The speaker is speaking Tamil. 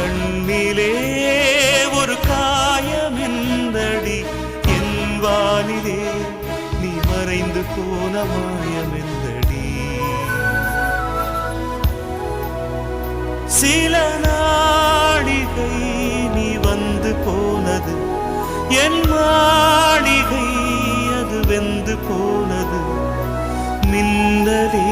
கண்ணிலே ஒரு காயமெந்தடி என் வானிலே நீ மறைந்து போன மாயமெந்தடி சில நாடிகை நீ வந்து போனது என் மாளிகை அது வெந்து போனது மின்னலே